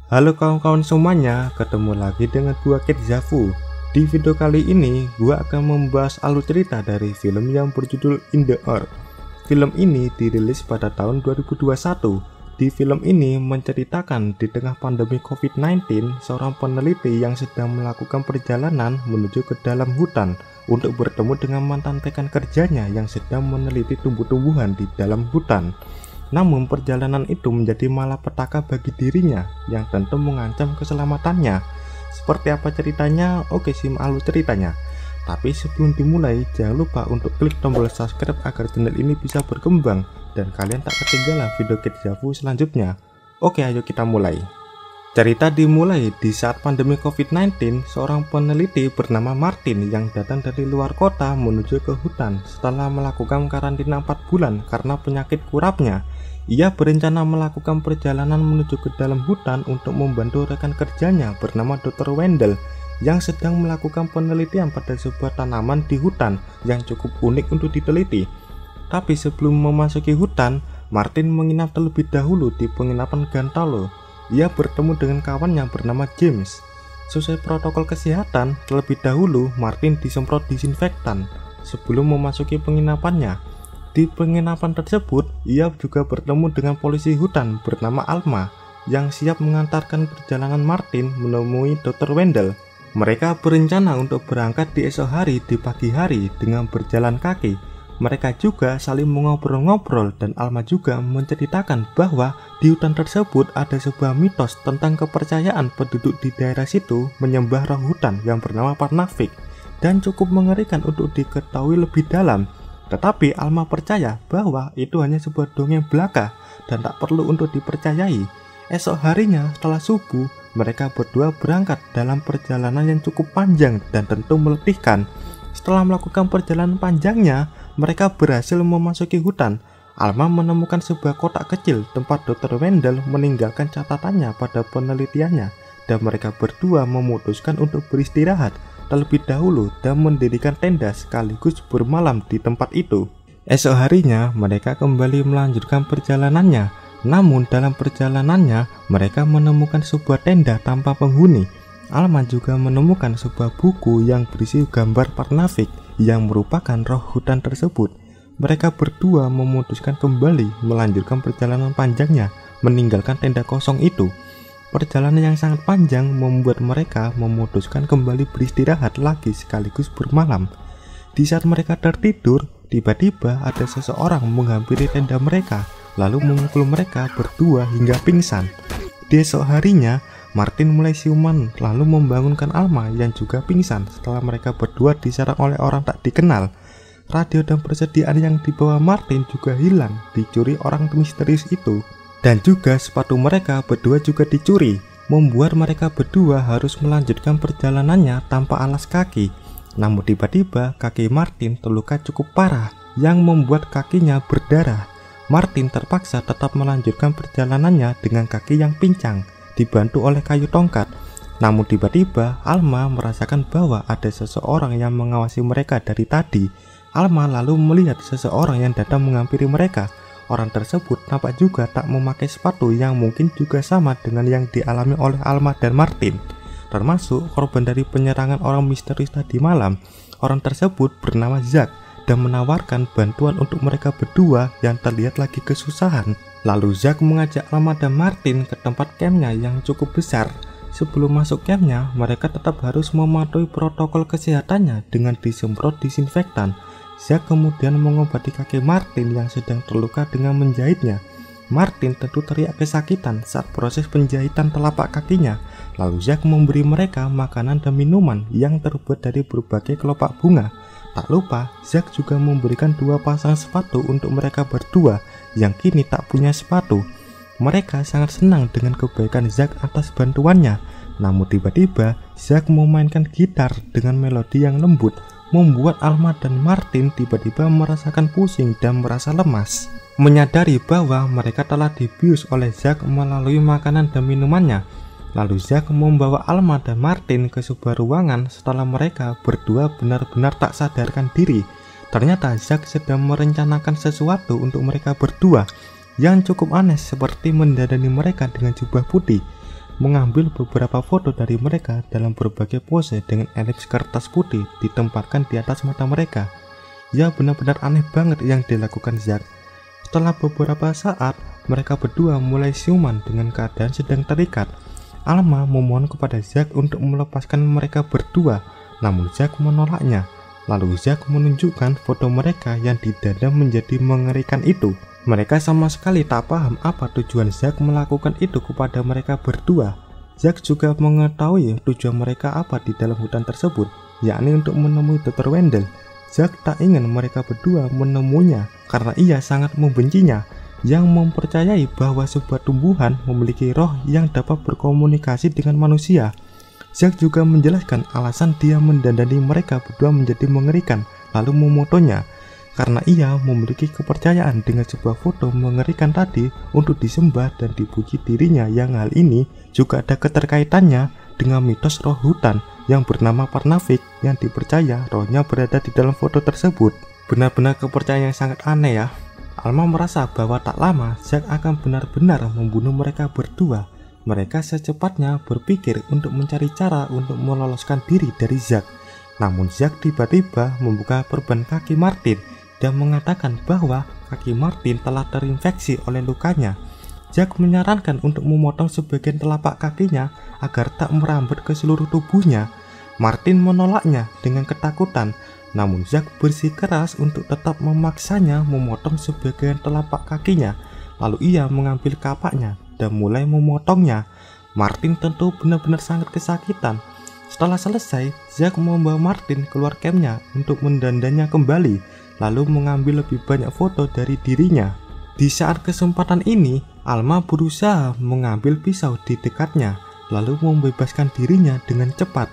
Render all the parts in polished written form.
Halo kawan-kawan semuanya, ketemu lagi dengan gua Ketzafu. Di video kali ini, gua akan membahas alur cerita dari film yang berjudul In the Earth. Film ini dirilis pada tahun 2021. Di film ini menceritakan di tengah pandemi COVID-19, seorang peneliti yang sedang melakukan perjalanan menuju ke dalam hutan untuk bertemu dengan mantan rekan kerjanya yang sedang meneliti tumbuh-tumbuhan di dalam hutan. Namun perjalanan itu menjadi malapetaka bagi dirinya yang tentu mengancam keselamatannya. Seperti apa ceritanya? Oke, simak alur ceritanya. Tapi sebelum dimulai, jangan lupa untuk klik tombol subscribe agar channel ini bisa berkembang dan kalian tak ketinggalan video Ketzafu selanjutnya. Oke, ayo kita mulai. Cerita dimulai di saat pandemi COVID-19, seorang peneliti bernama Martin yang datang dari luar kota menuju ke hutan setelah melakukan karantina 4 bulan karena penyakit kurapnya. Ia berencana melakukan perjalanan menuju ke dalam hutan untuk membantu rekan kerjanya bernama Dr. Wendell yang sedang melakukan penelitian pada sebuah tanaman di hutan yang cukup unik untuk diteliti. Tapi sebelum memasuki hutan, Martin menginap terlebih dahulu di penginapan Gantalo. Ia bertemu dengan kawan yang bernama James. Sesuai protokol kesehatan, terlebih dahulu Martin disemprot disinfektan sebelum memasuki penginapannya. Di penginapan tersebut, ia juga bertemu dengan polisi hutan bernama Alma yang siap mengantarkan perjalanan Martin menemui Dr. Wendell. Mereka berencana untuk berangkat di esok hari di pagi hari dengan berjalan kaki. Mereka juga saling mengobrol-ngobrol dan Alma juga menceritakan bahwa di hutan tersebut ada sebuah mitos tentang kepercayaan penduduk di daerah situ menyembah roh hutan yang bernama Parnavik dan cukup mengerikan untuk diketahui lebih dalam. Tetapi Alma percaya bahwa itu hanya sebuah dongeng belaka dan tak perlu untuk dipercayai. Esok harinya setelah subuh, mereka berdua berangkat dalam perjalanan yang cukup panjang dan tentu meletihkan. Setelah melakukan perjalanan panjangnya, mereka berhasil memasuki hutan. Alma menemukan sebuah kotak kecil tempat Dr. Wendell meninggalkan catatannya pada penelitiannya, dan mereka berdua memutuskan untuk beristirahat terlebih dahulu dan mendirikan tenda sekaligus bermalam di tempat itu. Esok harinya mereka kembali melanjutkan perjalanannya. Namun dalam perjalanannya mereka menemukan sebuah tenda tanpa penghuni. Alma juga menemukan sebuah buku yang berisi gambar Parnavik yang merupakan roh hutan tersebut. Mereka berdua memutuskan kembali melanjutkan perjalanan panjangnya, meninggalkan tenda kosong itu. Perjalanan yang sangat panjang membuat mereka memutuskan kembali beristirahat lagi sekaligus bermalam. Di saat mereka tertidur, tiba-tiba ada seseorang menghampiri tenda mereka, lalu memukul mereka berdua hingga pingsan. Di esok harinya, Martin mulai siuman lalu membangunkan Alma yang juga pingsan setelah mereka berdua diserang oleh orang tak dikenal. Radio dan persediaan yang dibawa Martin juga hilang, dicuri orang misterius itu. Dan juga sepatu mereka berdua juga dicuri, membuat mereka berdua harus melanjutkan perjalanannya tanpa alas kaki. Namun tiba-tiba kaki Martin terluka cukup parah yang membuat kakinya berdarah. Martin terpaksa tetap melanjutkan perjalanannya dengan kaki yang pincang, dibantu oleh kayu tongkat. Namun tiba-tiba Alma merasakan bahwa ada seseorang yang mengawasi mereka dari tadi. Alma lalu melihat seseorang yang datang menghampiri mereka. Orang tersebut nampak juga tak memakai sepatu yang mungkin juga sama dengan yang dialami oleh Alma dan Martin. Termasuk korban dari penyerangan orang misterius tadi malam. Orang tersebut bernama Zack dan menawarkan bantuan untuk mereka berdua yang terlihat lagi kesusahan. Lalu Zack mengajak Alma dan Martin ke tempat campnya yang cukup besar. Sebelum masuk campnya, mereka tetap harus mematuhi protokol kesehatannya dengan disemprot disinfektan. Zack kemudian mengobati kaki Martin yang sedang terluka dengan menjahitnya. Martin tentu teriak kesakitan saat proses penjahitan telapak kakinya. Lalu Zack memberi mereka makanan dan minuman yang terbuat dari berbagai kelopak bunga. Tak lupa, Zack juga memberikan 2 pasang sepatu untuk mereka berdua yang kini tak punya sepatu. Mereka sangat senang dengan kebaikan Zack atas bantuannya. Namun tiba-tiba Zack memainkan gitar dengan melodi yang lembut, membuat Alma dan Martin tiba-tiba merasakan pusing dan merasa lemas. Menyadari bahwa mereka telah dibius oleh Zack melalui makanan dan minumannya, lalu Zack membawa Alma dan Martin ke sebuah ruangan setelah mereka berdua benar-benar tak sadarkan diri. Ternyata Zack sedang merencanakan sesuatu untuk mereka berdua yang cukup aneh, seperti mendandani mereka dengan jubah putih. mengambil beberapa foto dari mereka dalam berbagai pose dengan elips kertas putih ditempatkan di atas mata mereka. Ya, benar-benar aneh banget yang dilakukan Zack. Setelah beberapa saat, mereka berdua mulai siuman dengan keadaan sedang terikat. Alma memohon kepada Zack untuk melepaskan mereka berdua, namun Zack menolaknya. Lalu Zack menunjukkan foto mereka yang didada menjadi mengerikan itu. Mereka sama sekali tak paham apa tujuan Zack melakukan itu kepada mereka berdua. Zack juga mengetahui tujuan mereka apa di dalam hutan tersebut, yakni untuk menemui Dr. Wendell. Zack tak ingin mereka berdua menemuinya karena ia sangat membencinya, yang mempercayai bahwa sebuah tumbuhan memiliki roh yang dapat berkomunikasi dengan manusia. Zack juga menjelaskan alasan dia mendandani mereka berdua menjadi mengerikan, lalu memotonya, karena ia memiliki kepercayaan dengan sebuah foto mengerikan tadi untuk disembah dan dipuji dirinya, yang hal ini juga ada keterkaitannya dengan mitos roh hutan yang bernama Parnavik yang dipercaya rohnya berada di dalam foto tersebut. Benar-benar kepercayaan yang sangat aneh ya. Alma merasa bahwa tak lama Zack akan benar-benar membunuh mereka berdua. Mereka secepatnya berpikir untuk mencari cara untuk meloloskan diri dari Zack. Namun Zack tiba-tiba membuka perban kaki Martin dan mengatakan bahwa kaki Martin telah terinfeksi oleh lukanya. Zack menyarankan untuk memotong sebagian telapak kakinya agar tak merambat ke seluruh tubuhnya. Martin menolaknya dengan ketakutan, namun Zack bersikeras untuk tetap memaksanya memotong sebagian telapak kakinya. Lalu ia mengambil kapaknya dan mulai memotongnya. Martin tentu benar-benar sangat kesakitan. Setelah selesai, Zack membawa Martin keluar campnya untuk mendandanya kembali, lalu mengambil lebih banyak foto dari dirinya. Di saat kesempatan ini, Alma berusaha mengambil pisau di dekatnya, lalu membebaskan dirinya dengan cepat.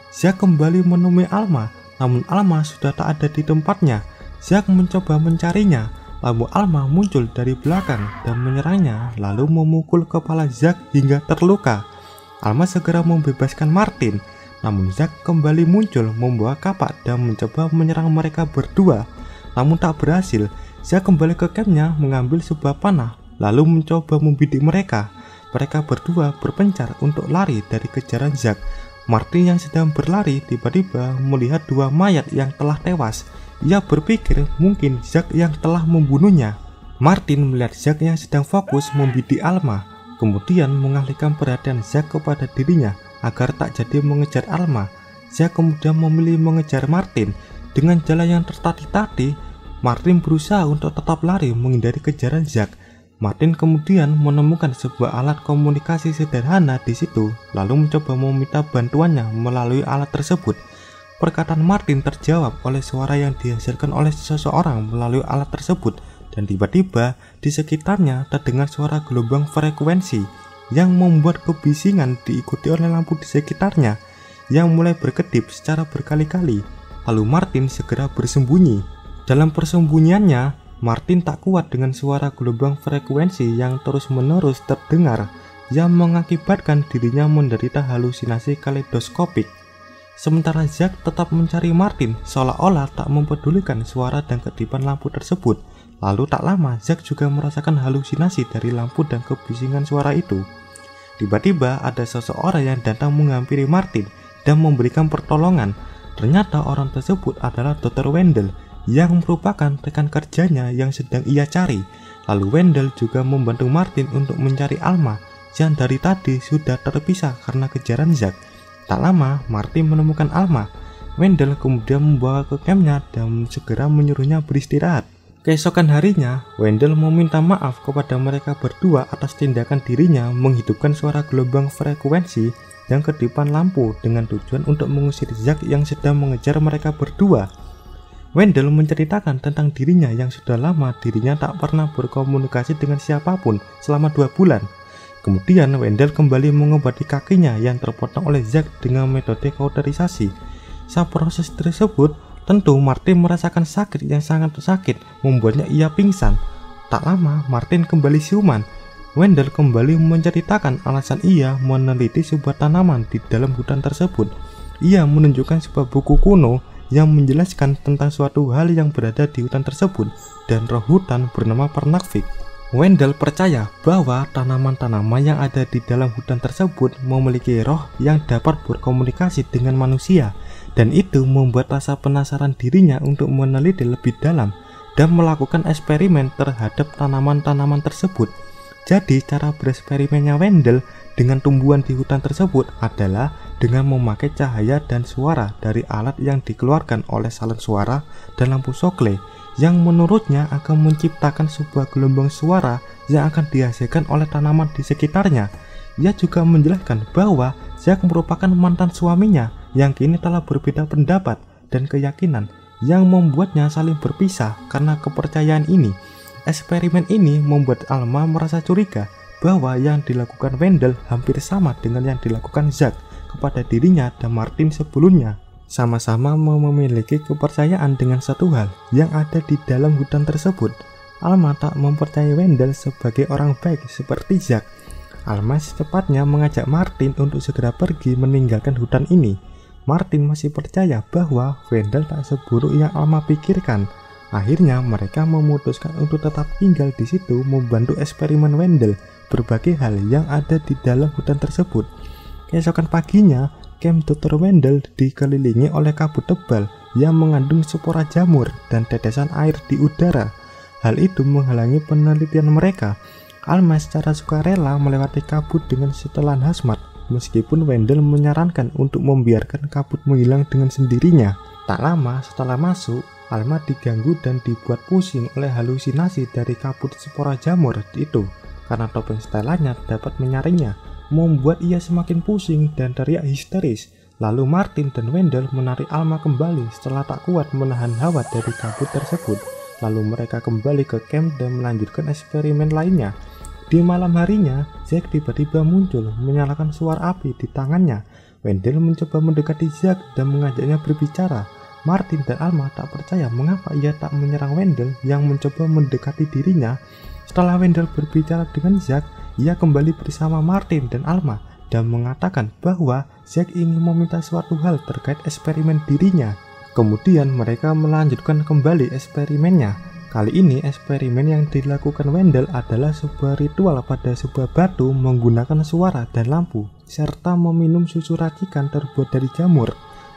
Zack kembali menemui Alma, namun Alma sudah tak ada di tempatnya. Zack mencoba mencarinya, lalu Alma muncul dari belakang dan menyerangnya, lalu memukul kepala Zack hingga terluka. Alma segera membebaskan Martin, namun Zack kembali muncul membawa kapak dan mencoba menyerang mereka berdua. Namun tak berhasil. Zack kembali ke campnya mengambil sebuah panah, lalu mencoba membidik mereka. Mereka berdua berpencar untuk lari dari kejaran Zack. Martin yang sedang berlari tiba-tiba melihat dua mayat yang telah tewas. Ia berpikir mungkin Zack yang telah membunuhnya. Martin melihat Zack yang sedang fokus membidik Alma, kemudian mengalihkan perhatian Zack kepada dirinya agar tak jadi mengejar Alma. Zack kemudian memilih mengejar Martin. Dengan jalan yang tertatih-tatih, Martin berusaha untuk tetap lari menghindari kejaran Zack. Martin kemudian menemukan sebuah alat komunikasi sederhana di situ, lalu mencoba meminta bantuannya melalui alat tersebut. Perkataan Martin terjawab oleh suara yang dihasilkan oleh seseorang melalui alat tersebut, dan tiba-tiba di sekitarnya terdengar suara gelombang frekuensi yang membuat kebisingan diikuti oleh lampu di sekitarnya yang mulai berkedip secara berkali-kali. Lalu Martin segera bersembunyi. Dalam persembunyiannya, Martin tak kuat dengan suara gelombang frekuensi yang terus-menerus terdengar yang mengakibatkan dirinya menderita halusinasi kaleidoskopik. Sementara Zack tetap mencari Martin seolah-olah tak mempedulikan suara dan kedipan lampu tersebut. Lalu tak lama Zack juga merasakan halusinasi dari lampu dan kebisingan suara itu. Tiba-tiba ada seseorang yang datang menghampiri Martin dan memberikan pertolongan. Ternyata orang tersebut adalah Dr. Wendell yang merupakan rekan kerjanya yang sedang ia cari. Lalu Wendell juga membantu Martin untuk mencari Alma yang dari tadi sudah terpisah karena kejaran Zack. Tak lama Martin menemukan Alma. Wendell kemudian membawa ke campnya dan segera menyuruhnya beristirahat. Keesokan harinya, Wendell meminta maaf kepada mereka berdua atas tindakan dirinya menghidupkan suara gelombang frekuensi dan kedipan lampu dengan tujuan untuk mengusir Zack yang sedang mengejar mereka berdua. Wendell menceritakan tentang dirinya yang sudah lama dirinya tak pernah berkomunikasi dengan siapapun selama 2 bulan. Kemudian Wendell kembali mengobati kakinya yang terpotong oleh Zack dengan metode kauterisasi. Saat proses tersebut, tentu Martin merasakan sakit yang sangat sakit, membuatnya ia pingsan. Tak lama Martin kembali siuman. Wendell kembali menceritakan alasan ia meneliti sebuah tanaman di dalam hutan tersebut. Ia menunjukkan sebuah buku kuno yang menjelaskan tentang suatu hal yang berada di hutan tersebut dan roh hutan bernama Parnavik. Wendell percaya bahwa tanaman-tanaman yang ada di dalam hutan tersebut memiliki roh yang dapat berkomunikasi dengan manusia, dan itu membuat rasa penasaran dirinya untuk meneliti lebih dalam dan melakukan eksperimen terhadap tanaman-tanaman tersebut. Jadi cara bereksperimennya Wendell dengan tumbuhan di hutan tersebut adalah dengan memakai cahaya dan suara dari alat yang dikeluarkan oleh salon suara dan lampu sokle, yang menurutnya akan menciptakan sebuah gelombang suara yang akan dihasilkan oleh tanaman di sekitarnya. Ia juga menjelaskan bahwa Zack merupakan mantan suaminya yang kini telah berbeda pendapat dan keyakinan, yang membuatnya saling berpisah karena kepercayaan ini. Eksperimen ini membuat Alma merasa curiga bahwa yang dilakukan Wendell hampir sama dengan yang dilakukan Zack kepada dirinya dan Martin sebelumnya. Sama-sama memiliki kepercayaan dengan satu hal yang ada di dalam hutan tersebut. Alma tak mempercayai Wendell sebagai orang baik seperti Zack. Alma secepatnya mengajak Martin untuk segera pergi meninggalkan hutan ini. Martin masih percaya bahwa Wendell tak seburuk yang Alma pikirkan. Akhirnya mereka memutuskan untuk tetap tinggal di situ membantu eksperimen Wendell berbagai hal yang ada di dalam hutan tersebut. Keesokan paginya, camp Dr. Wendell dikelilingi oleh kabut tebal yang mengandung spora jamur dan tetesan air di udara. Hal itu menghalangi penelitian mereka. Alma secara sukarela melewati kabut dengan setelan hazmat, meskipun Wendell menyarankan untuk membiarkan kabut menghilang dengan sendirinya. Tak lama setelah masuk, Alma diganggu dan dibuat pusing oleh halusinasi dari kabut spora jamur itu, karena topeng setelannya dapat menyaringnya, membuat ia semakin pusing dan teriak histeris. Lalu Martin dan Wendell menarik Alma kembali setelah tak kuat menahan hawa dari kabut tersebut. Lalu mereka kembali ke camp dan melanjutkan eksperimen lainnya. Di malam harinya, Zack tiba-tiba muncul menyalakan suara api di tangannya. Wendell mencoba mendekati Zack dan mengajaknya berbicara. Martin dan Alma tak percaya mengapa ia tak menyerang Wendell yang mencoba mendekati dirinya. Setelah Wendell berbicara dengan Zack, ia kembali bersama Martin dan Alma dan mengatakan bahwa Zack ingin meminta suatu hal terkait eksperimen dirinya. Kemudian mereka melanjutkan kembali eksperimennya. Kali ini eksperimen yang dilakukan Wendell adalah sebuah ritual pada sebuah batu menggunakan suara dan lampu, serta meminum susu racikan terbuat dari jamur.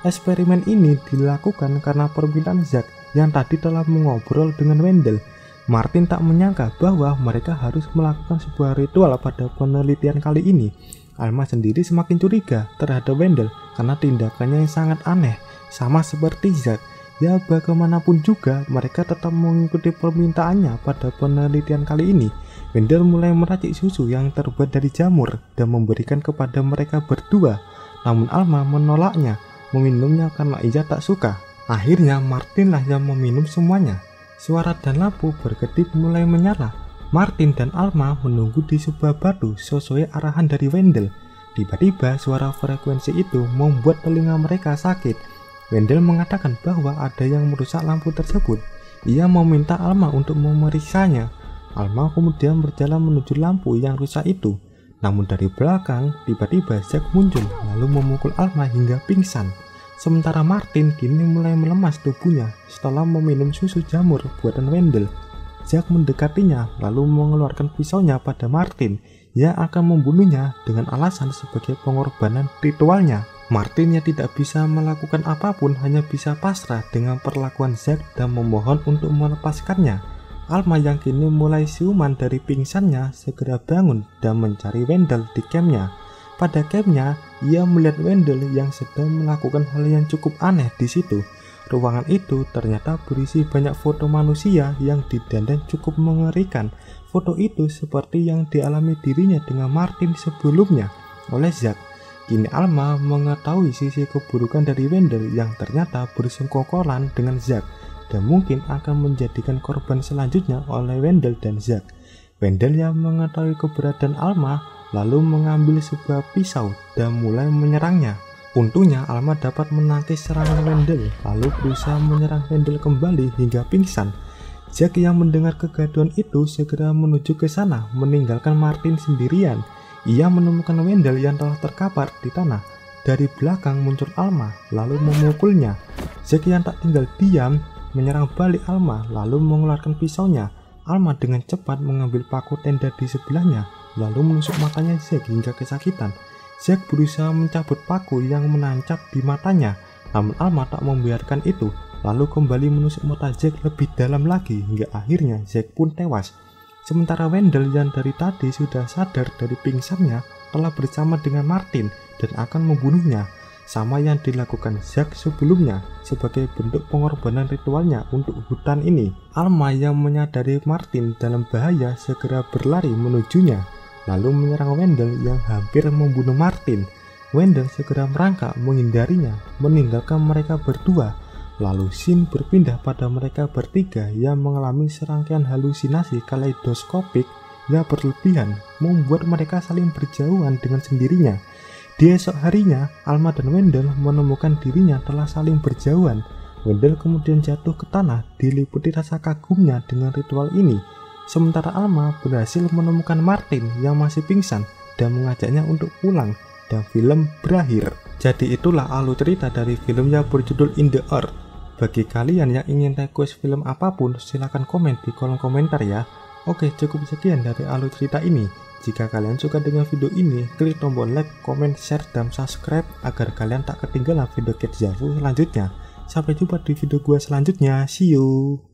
Eksperimen ini dilakukan karena permintaan Zack yang tadi telah mengobrol dengan Wendell. Martin tak menyangka bahwa mereka harus melakukan sebuah ritual pada penelitian kali ini. Alma sendiri semakin curiga terhadap Wendell karena tindakannya yang sangat aneh, sama seperti Zack. Ya bagaimanapun juga mereka tetap mengikuti permintaannya pada penelitian kali ini. Wendell mulai meracik susu yang terbuat dari jamur dan memberikan kepada mereka berdua. Namun Alma menolaknya, meminumnya karena ia tak suka. Akhirnya Martinlah yang meminum semuanya. Suara dan lampu berkedip mulai menyala. Martin dan Alma menunggu di sebuah batu sesuai arahan dari Wendell. Tiba-tiba suara frekuensi itu membuat telinga mereka sakit. Wendell mengatakan bahwa ada yang merusak lampu tersebut. Ia meminta Alma untuk memeriksanya. Alma kemudian berjalan menuju lampu yang rusak itu. Namun dari belakang, tiba-tiba Zack muncul lalu memukul Alma hingga pingsan. Sementara Martin kini mulai melemas tubuhnya setelah meminum susu jamur buatan Wendell. Zack mendekatinya lalu mengeluarkan pisaunya pada Martin yang akan membunuhnya dengan alasan sebagai pengorbanan ritualnya. Martin yang tidak bisa melakukan apapun hanya bisa pasrah dengan perlakuan Zack dan memohon untuk melepaskannya. Alma yang kini mulai siuman dari pingsannya segera bangun dan mencari Wendell di campnya. Pada campnya, ia melihat Wendell yang sedang melakukan hal yang cukup aneh di situ. Ruangan itu ternyata berisi banyak foto manusia yang didandan cukup mengerikan. Foto itu seperti yang dialami dirinya dengan Martin sebelumnya oleh Zack. Kini Alma mengetahui sisi keburukan dari Wendell yang ternyata bersengkokolan dengan Zack dan mungkin akan menjadikan korban selanjutnya oleh Wendell dan Zack. Wendell yang mengetahui keberadaan Alma lalu mengambil sebuah pisau dan mulai menyerangnya. Untungnya Alma dapat menangkis serangan Wendell lalu berusaha menyerang Wendell kembali hingga pingsan. Zack yang mendengar kegaduhan itu segera menuju ke sana meninggalkan Martin sendirian. Ia menemukan Wendell yang telah terkapar di tanah. Dari belakang muncul Alma lalu memukulnya. Zack yang tak tinggal diam menyerang balik Alma lalu mengeluarkan pisaunya. Alma dengan cepat mengambil paku tenda di sebelahnya, lalu menusuk matanya Zack hingga kesakitan. Zack berusaha mencabut paku yang menancap di matanya, namun Alma tak membiarkan itu, lalu kembali menusuk mata Zack lebih dalam lagi hingga akhirnya Zack pun tewas. Sementara Wendell yang dari tadi sudah sadar dari pingsannya telah bersama dengan Martin dan akan membunuhnya, sama yang dilakukan Zack sebelumnya sebagai bentuk pengorbanan ritualnya untuk hutan ini. Alma yang menyadari Martin dalam bahaya segera berlari menujunya, lalu menyerang Wendell yang hampir membunuh Martin. Wendell segera merangkak menghindarinya, meninggalkan mereka berdua. Lalu scene berpindah pada mereka bertiga yang mengalami serangkaian halusinasi kaleidoskopik yang berlebihan, membuat mereka saling berjauhan dengan sendirinya. Di esok harinya, Alma dan Wendell menemukan dirinya telah saling berjauhan. Wendell kemudian jatuh ke tanah diliputi rasa kagumnya dengan ritual ini. Sementara Alma berhasil menemukan Martin yang masih pingsan dan mengajaknya untuk pulang, dan film berakhir. Jadi itulah alur cerita dari film yang berjudul In the Earth. Bagi kalian yang ingin request film apapun, silahkan komen di kolom komentar ya. Oke, cukup sekian dari alur cerita ini. Jika kalian suka dengan video ini, klik tombol like, komen, share, dan subscribe agar kalian tak ketinggalan video Dejavu selanjutnya. Sampai jumpa di video gua selanjutnya. See you!